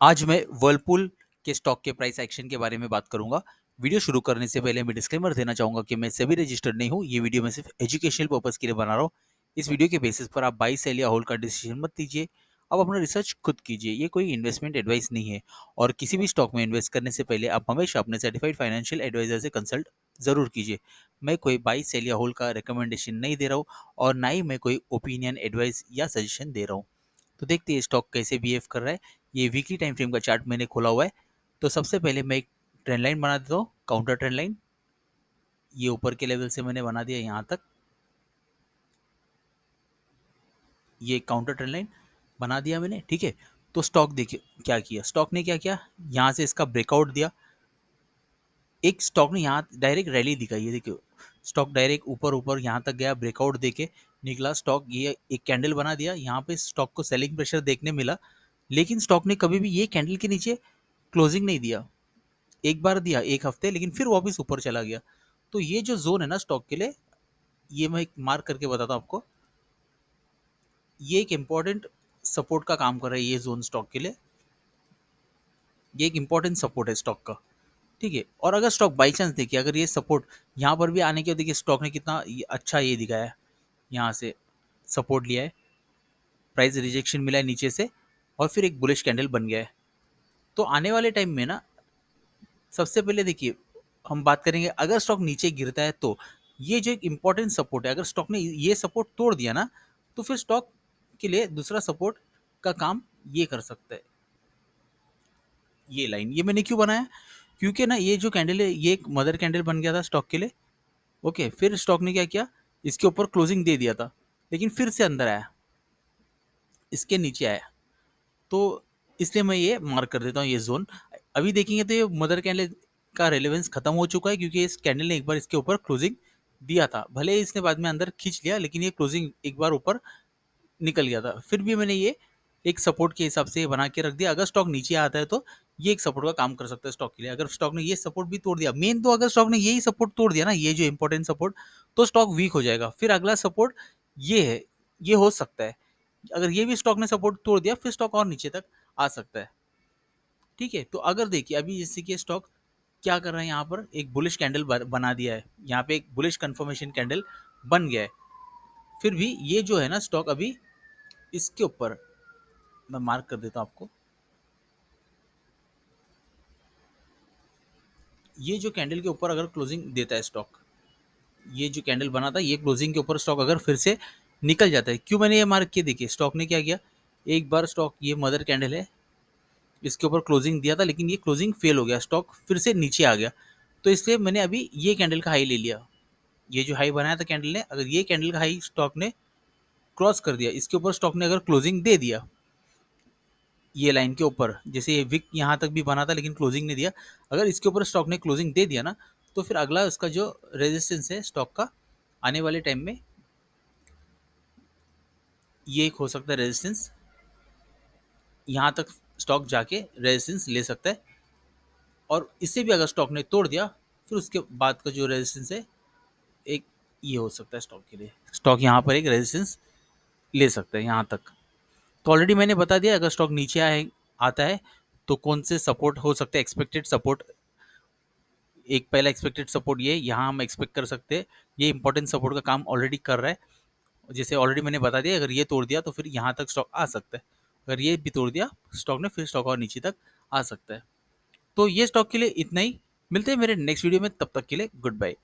आज मैं वर्लपूल के स्टॉक के प्राइस एक्शन के बारे में बात करूंगा। वीडियो शुरू करने से पहले मैं डिस्क्लेमर देना चाहूंगा कि मैं सभी रजिस्टर्ड नहीं हूं। ये वीडियो मैं सिर्फ एजुकेशनल पर्पस के लिए बना रहा हूं। इस वीडियो के बेसिस पर आप बाई सेल या होल्ड का डिसीजन मत लीजिए। आप अपना रिसर्च खुद कीजिए। ये कोई इन्वेस्टमेंट एडवाइस नहीं है और किसी भी स्टॉक में इन्वेस्ट करने से पहले आप हमेशा अपने सर्टिफाइड फाइनेंशियल एडवाइजर से कंसल्ट जरूर कीजिए। मैं कोई बाई सेल या होल्ड का रिकमेंडेशन नहीं दे रहा हूँ और ना ही मैं कोई ओपिनियन एडवाइस या सजेशन दे रहा हूँ। तो देखते हैं स्टॉक कैसे बिहेव कर रहा है। ये वीकली टाइम फ्रेम का चार्ट मैंने खोला हुआ है। तो सबसे पहले मैं एक ट्रेंड लाइन बना देता हूँ, काउंटर ट्रेंड लाइन। ये ऊपर के लेवल से मैंने बना दिया यहाँ तक। ये काउंटर ट्रेंड लाइन बना दिया मैंने, ठीक है। तो स्टॉक देखिए क्या किया, स्टॉक ने क्या किया, यहाँ से इसका ब्रेकआउट दिया। एक स्टॉक ने यहाँ डायरेक्ट रैली दिखाई है, देखियो स्टॉक डायरेक्ट ऊपर ऊपर यहाँ तक गया, ब्रेकआउट देके निकला स्टॉक। ये एक कैंडल बना दिया, यहाँ पे स्टॉक को सेलिंग प्रेशर देखने मिला, लेकिन स्टॉक ने कभी भी ये कैंडल के नीचे क्लोजिंग नहीं दिया। एक बार दिया एक हफ्ते, लेकिन फिर वापस ऊपर चला गया। तो ये जो जोन है ना स्टॉक के लिए, ये मैं एक मार्क करके बताता हूँ आपको। ये एक इंपॉर्टेंट सपोर्ट का काम कर रहा है ये जोन स्टॉक के लिए। ये एक इंपॉर्टेंट सपोर्ट है स्टॉक का, ठीक है। और अगर स्टॉक बाई चांस देखिए, अगर ये सपोर्ट यहाँ पर भी आने के, देखिए स्टॉक ने कितना अच्छा ये दिखाया है, यहाँ से सपोर्ट लिया है, प्राइस रिजेक्शन मिला है नीचे से, और फिर एक बुलिश कैंडल बन गया है। तो आने वाले टाइम में ना, सबसे पहले देखिए हम बात करेंगे, अगर स्टॉक नीचे गिरता है तो ये जो एक इंपॉर्टेंट सपोर्ट है, अगर स्टॉक ने ये सपोर्ट तोड़ दिया ना, तो फिर स्टॉक के लिए दूसरा सपोर्ट का काम ये कर सकता है। ये लाइन ये मैंने क्यों बनाया, क्योंकि ना ये जो कैंडल है ये एक मदर कैंडल बन गया था स्टॉक के लिए। ओके, फिर स्टॉक ने क्या किया, इसके ऊपर क्लोजिंग दे दिया था, लेकिन फिर से अंदर आया, इसके नीचे आया। तो इसलिए मैं ये मार्क कर देता हूँ ये जोन। अभी देखेंगे तो ये मदर कैंडल का रेलेवेंस खत्म हो चुका है, क्योंकि इस कैंडल ने एक बार इसके ऊपर क्लोजिंग दिया था। भले ही इसने बाद में अंदर खींच लिया, लेकिन ये क्लोजिंग एक बार ऊपर निकल गया था। फिर भी मैंने ये एक सपोर्ट के हिसाब से बना के रख दिया। अगर स्टॉक नीचे आता है तो ये एक सपोर्ट का काम कर सकता है स्टॉक के लिए। अगर स्टॉक ने ये सपोर्ट भी तोड़ दिया, मेन तो अगर स्टॉक ने यही सपोर्ट तोड़ दिया ना, ये जो इंपॉर्टेंट सपोर्ट, तो स्टॉक वीक हो जाएगा। फिर अगला सपोर्ट ये है, ये हो सकता है। अगर ये भी स्टॉक ने सपोर्ट तोड़ दिया, फिर स्टॉक और नीचे तक आ सकता है, ठीक है। तो अगर देखिए अभी जैसे कि स्टॉक क्या कर रहा है, यहाँ पर एक बुलिश कैंडल बना दिया है, यहाँ पे एक बुलिश कंफर्मेशन कैंडल बन गया है। फिर भी ये जो है ना स्टॉक अभी इसके ऊपर, मैं मार्क कर देता हूँ आपको। ये जो कैंडल के ऊपर अगर क्लोजिंग देता है स्टॉक, ये जो कैंडल बना था, ये क्लोजिंग के ऊपर स्टॉक अगर फिर से निकल जाता है, क्यों मैंने ये मार्क किया, देखिए स्टॉक ने क्या किया, एक बार स्टॉक, ये मदर कैंडल है, इसके ऊपर क्लोजिंग दिया था, लेकिन ये क्लोजिंग फेल हो गया, स्टॉक फिर से नीचे आ गया। तो इसलिए मैंने अभी ये कैंडल का हाई ले लिया। ये जो हाई बनाया था कैंडल ने, अगर ये कैंडल का हाई स्टॉक ने क्रॉस कर दिया, इसके ऊपर स्टॉक ने अगर क्लोजिंग दे दिया, ये लाइन के ऊपर, जैसे ये विक यहाँ तक भी बना था लेकिन क्लोजिंग नहीं दिया, अगर इसके ऊपर स्टॉक ने क्लोजिंग दे दिया ना, तो फिर अगला उसका जो रेजिस्टेंस है स्टॉक का आने वाले टाइम में, ये एक हो सकता है रेजिस्टेंस, यहाँ तक स्टॉक जाके रेजिस्टेंस ले सकता है। और इससे भी अगर स्टॉक ने तोड़ दिया, फिर उसके बाद का जो रेजिस्टेंस है, एक ये हो सकता है स्टॉक के लिए, स्टॉक यहाँ पर एक रेजिस्टेंस ले सकता है यहाँ तक। तो ऑलरेडी मैंने बता दिया, अगर स्टॉक नीचे आए आता है तो कौन से सपोर्ट हो सकते हैं, एक्सपेक्टेड सपोर्ट। एक पहला एक्सपेक्टेड सपोर्ट ये यहाँ हम एक्सपेक्ट कर सकते हैं, ये इंपॉर्टेंट सपोर्ट का काम ऑलरेडी कर रहा है। जैसे ऑलरेडी मैंने बता दिया, अगर ये तोड़ दिया तो फिर यहाँ तक स्टॉक आ सकता है, अगर ये भी तोड़ दिया स्टॉक ने, फिर स्टॉक और नीचे तक आ सकता है। तो ये स्टॉक के लिए इतना ही। मिलते हैं मेरे नेक्स्ट वीडियो में, तब तक के लिए गुड बाय।